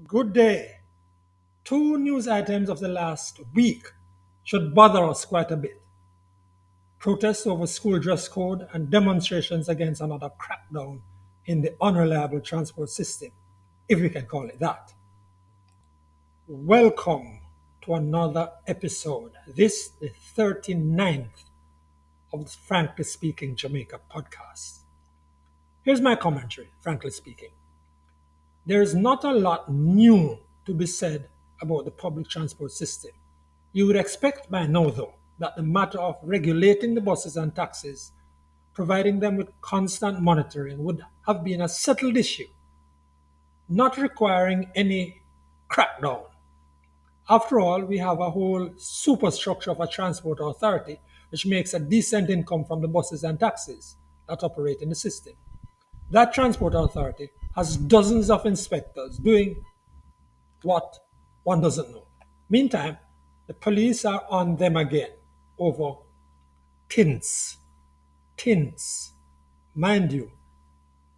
Good day. Two news items of the last week should bother us quite a bit. Protests over school dress code and demonstrations against another crackdown in the unreliable transport system, if we can call it that. Welcome to another episode. This the 39th of the Frankly Speaking Jamaica podcast. Here's my commentary, frankly speaking. There is not a lot new to be said about the public transport system. You would expect by now, though, that the matter of regulating the buses and taxis, providing them with constant monitoring, would have been a settled issue, not requiring any crackdown. After all, we have a whole superstructure of a transport authority which makes a decent income from the buses and taxis that operate in the system. That transport authority has dozens of inspectors doing what one doesn't know. Meantime, the police are on them again over tints. Tints, mind you.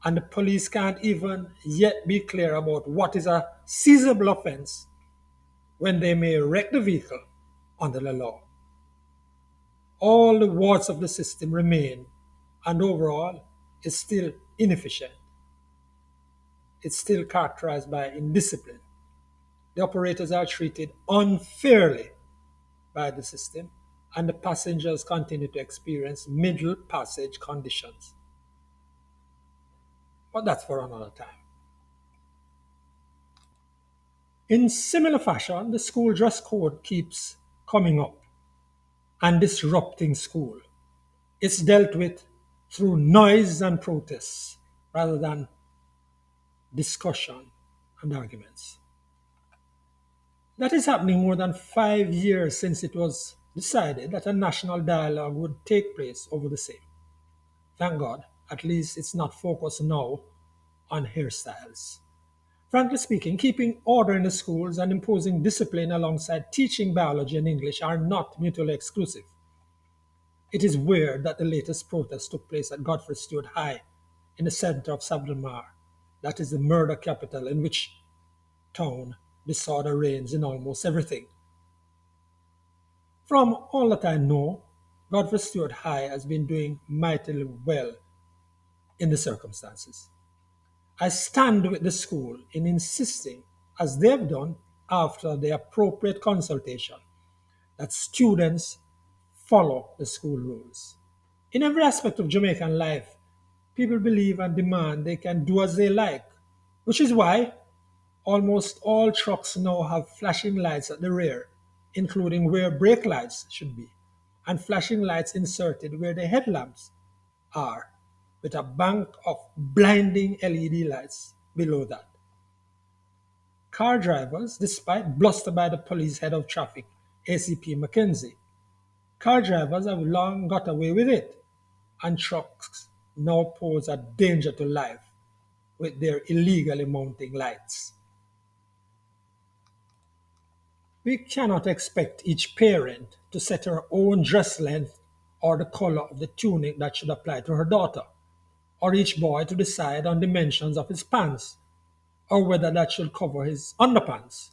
And the police can't even yet be clear about what is a seizable offense when they may wreck the vehicle under the law. All the warts of the system remain, and overall, it's still inefficient. It's still characterized by indiscipline. The operators are treated unfairly by the system, and the passengers continue to experience middle passage conditions. But that's for another time. In similar fashion, the school dress code keeps coming up and disrupting school. It's dealt with through noise and protests rather than discussion and arguments. That is happening more than 5 years since it was decided that a national dialogue would take place over the same. Thank God, at least it's not focused now on hairstyles. Frankly speaking, keeping order in the schools and imposing discipline alongside teaching biology and English are not mutually exclusive. It is weird that the latest protest took place at Godfrey Stewart High in the center of Sabdelmar, that is the murder capital in which town disorder reigns in almost everything. From all that I know, Godfrey Stewart High has been doing mightily well in the circumstances. I stand with the school in insisting, as they've done after the appropriate consultation, that students follow the school rules. In every aspect of Jamaican life, people believe and demand they can do as they like, which is why almost all trucks now have flashing lights at the rear, including where brake lights should be, and flashing lights inserted where the headlamps are, with a bank of blinding LED lights below that. Car drivers, despite bluster by the police head of traffic, ACP Mackenzie, car drivers have long got away with it, and trucks now pose a danger to life with their illegally mounting lights. We cannot expect each parent to set her own dress length or the color of the tunic that should apply to her daughter, or each boy to decide on dimensions of his pants, or whether that should cover his underpants,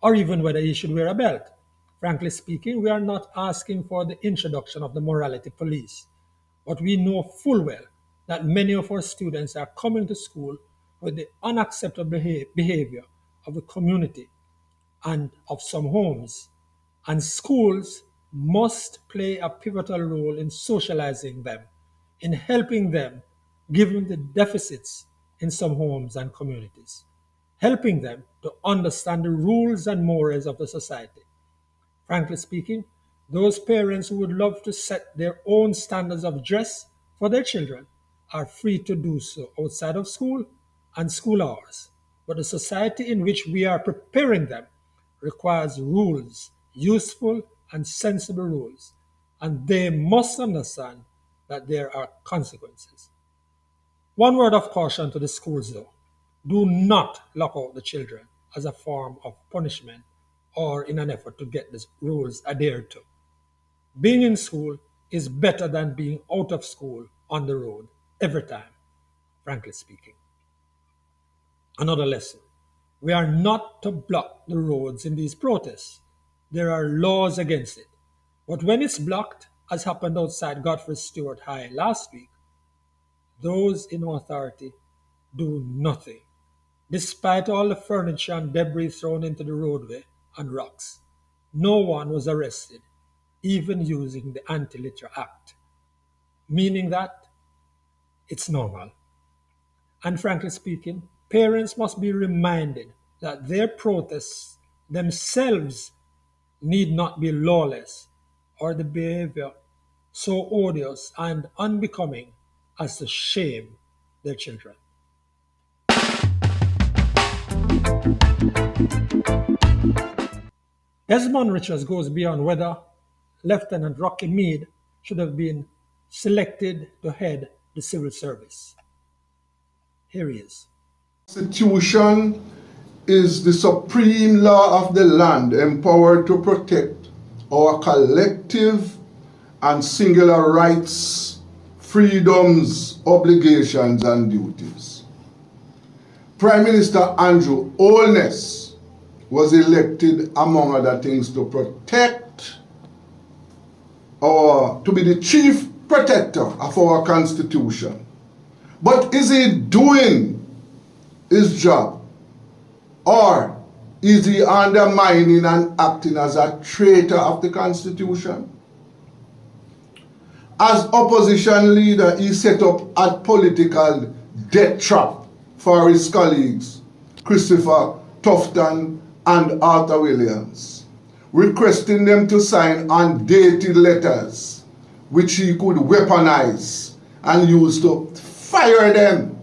or even whether he should wear a belt. Frankly speaking, we are not asking for the introduction of the morality police, but we know full well that many of our students are coming to school with the unacceptable behavior of the community and of some homes, and schools must play a pivotal role in socializing them, in helping them, given the deficits in some homes and communities, helping them to understand the rules and mores of the society. Frankly speaking, those parents who would love to set their own standards of dress for their children are free to do so outside of school and school hours. But the society in which we are preparing them requires rules, useful and sensible rules, and they must understand that there are consequences. One word of caution to the schools though: do not lock out the children as a form of punishment or in an effort to get the rules adhered to. Being in school is better than being out of school on the road every time, frankly speaking. Another lesson. We are not to block the roads in these protests. There are laws against it. But when it's blocked, as happened outside Godfrey Stewart High last week, those in authority do nothing, despite all the furniture and debris thrown into the roadway and rocks. No one was arrested, even using the Anti-Litter Act, meaning that it's normal. And frankly speaking, parents must be reminded that their protests themselves need not be lawless or the behavior so odious and unbecoming as to shame their children. Desmond Richards goes beyond whether Lieutenant Rocky Meade should have been selected to head the civil service. Here he is. Constitution is the supreme law of the land, empowered to protect our collective and singular rights, freedoms, obligations, and duties. Prime Minister Andrew Holness was elected, among other things, to protect to be the chief protector of our Constitution. But is he doing his job? Or is he undermining and acting as a traitor of the Constitution? As opposition leader, he set up a political death trap for his colleagues, Christopher Tufton and Arthur Williams, requesting them to sign undated letters, which he could weaponize and use to fire them.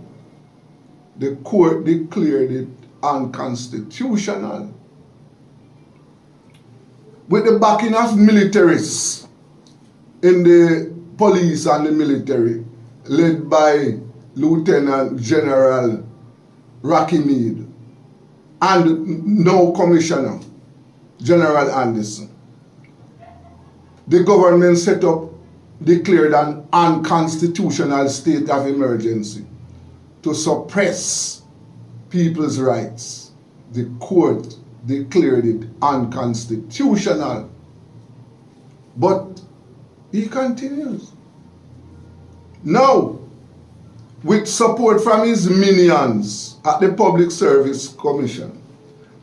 The court declared it unconstitutional. With the backing of militaries in the police and the military, led by Lieutenant General Rocky Meade and now Commissioner General Anderson, the government declared an unconstitutional state of emergency to suppress people's rights. The court declared it unconstitutional. But he continues. Now, with support from his minions at the Public Service Commission,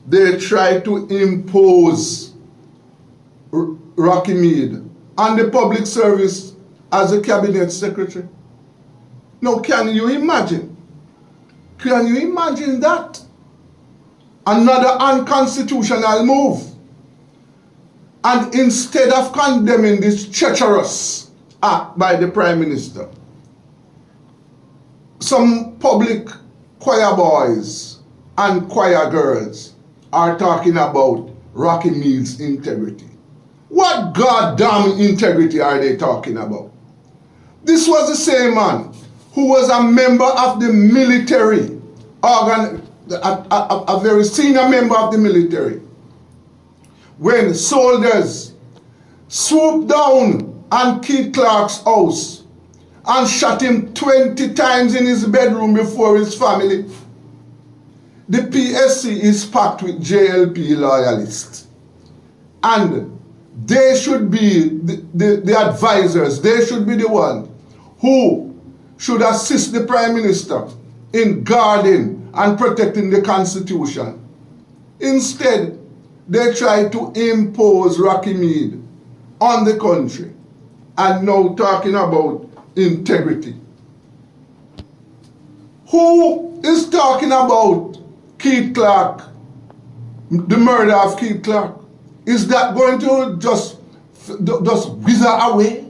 they try to impose Rocky Meade and the Public Service as a cabinet secretary. Now, can you imagine? Can you imagine that? Another unconstitutional move. And instead of condemning this treacherous act by the Prime Minister, some public choir boys and choir girls are talking about Rocky Meade's integrity. What goddamn integrity are they talking about? This was the same man who was a member of the military, a very senior member of the military, when soldiers swooped down on Keith Clarke's house and shot him 20 times in his bedroom before his family. The PSC is packed with JLP loyalists, and they should be the advisors. They should be the one who should assist the Prime Minister in guarding and protecting the Constitution. Instead, they try to impose Rocky Meade on the country, and now talking about integrity. Who is talking about Keith Clarke, the murder of Keith Clarke? Is that going to just wither away?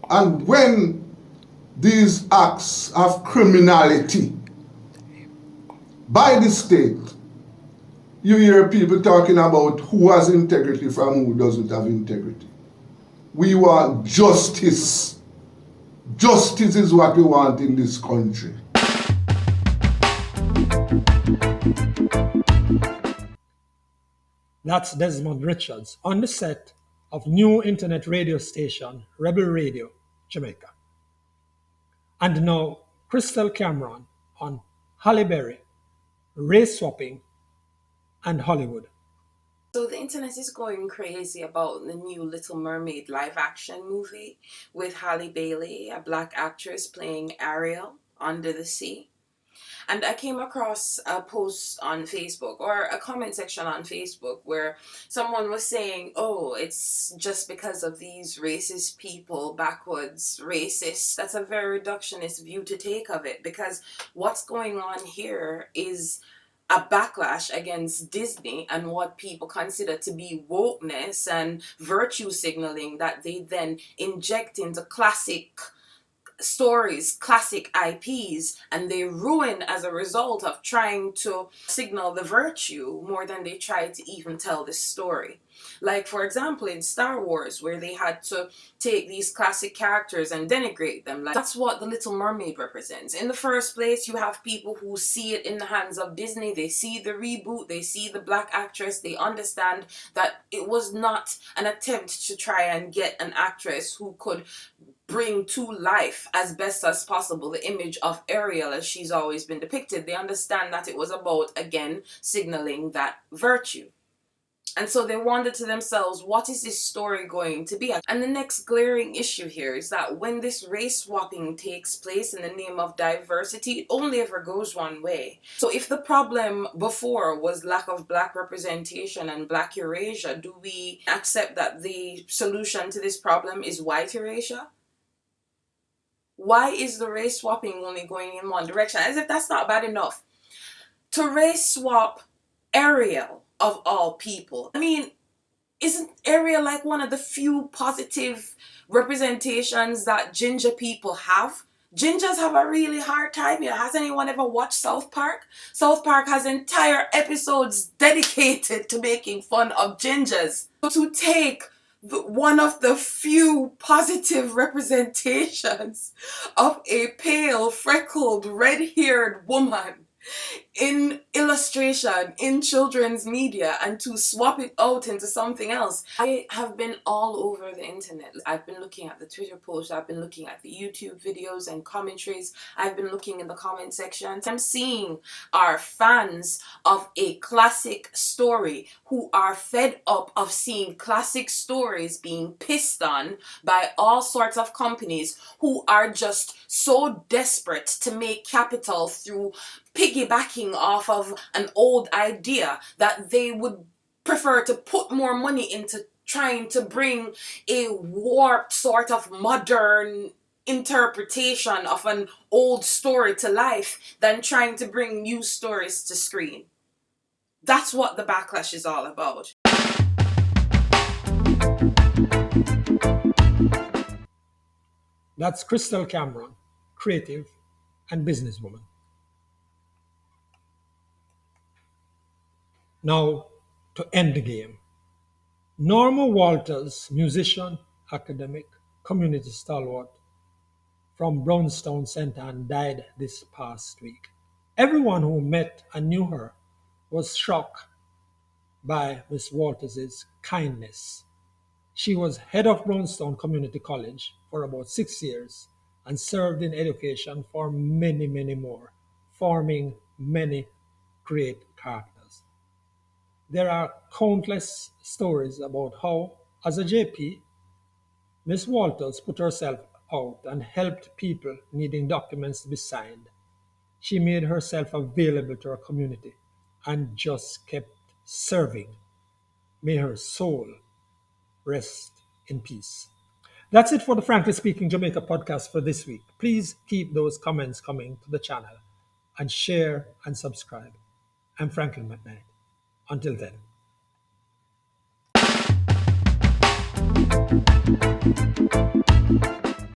And when these acts of criminality by the state, you hear people talking about who has integrity from who doesn't have integrity. We want justice. Justice is what we want in this country. That's Desmond Richards on the set of new internet radio station Rebel Radio, Jamaica. And now Krystal Cameron on Halle Berry, race swapping, and Hollywood. So the internet is going crazy about the new Little Mermaid live action movie with Halle Bailey, a black actress playing Ariel under the sea. And I came across a post on Facebook or a comment section on Facebook where someone was saying, oh, it's just because of these racist people, backwoods racists. That's a very reductionist view to take of it, because what's going on here is a backlash against Disney and what people consider to be wokeness and virtue signaling that they then inject into classic stories, classic IPs, and they ruin as a result of trying to signal the virtue more than they try to even tell the story. Like, for example, in Star Wars, where they had to take these classic characters and denigrate them. Like, that's what The Little Mermaid represents. In the first place, you have people who see it in the hands of Disney. They see the reboot, they see the black actress, they understand that it was not an attempt to try and get an actress who could bring to life as best as possible the image of Ariel as she's always been depicted. They understand that it was about, again, signaling that virtue. And so they wondered to themselves, what is this story going to be? And the next glaring issue here is that when this race swapping takes place in the name of diversity, it only ever goes one way. So if the problem before was lack of black representation and black erasure, do we accept that the solution to this problem is white erasure? Why is the race swapping only going in one direction? As if that's not bad enough. To race swap Ariel, of all people. I mean, isn't Ariel like one of the few positive representations that ginger people have? Gingers have a really hard time here. Has anyone ever watched South Park? South Park has entire episodes dedicated to making fun of gingers. So to take one of the few positive representations of a pale, freckled, red-haired woman in illustration, in children's media, and to swap it out into something else. I have been all over the internet. I've been looking at the Twitter posts, I've been looking at the YouTube videos and commentaries, I've been looking in the comment section. I'm seeing our fans of a classic story who are fed up of seeing classic stories being pissed on by all sorts of companies who are just so desperate to make capital through piggybacking off of an old idea that they would prefer to put more money into trying to bring a warped sort of modern interpretation of an old story to life than trying to bring new stories to screen. That's what the backlash is all about. That's Krystal Cameron, creative and businesswoman. Now, to end the game, Norma Walters, musician, academic, community stalwart from Brownstown Center, died this past week. Everyone who met and knew her was shocked by Miss Walters' kindness. She was head of Brownstown Community College for about 6 years and served in education for many, many more, forming many great characters. There are countless stories about how, as a JP, Miss Walters put herself out and helped people needing documents to be signed. She made herself available to her community and just kept serving. May her soul rest in peace. That's it for the Frankly Speaking Jamaica podcast for this week. Please keep those comments coming to the channel and share and subscribe. I'm Franklin McKnight. Until then.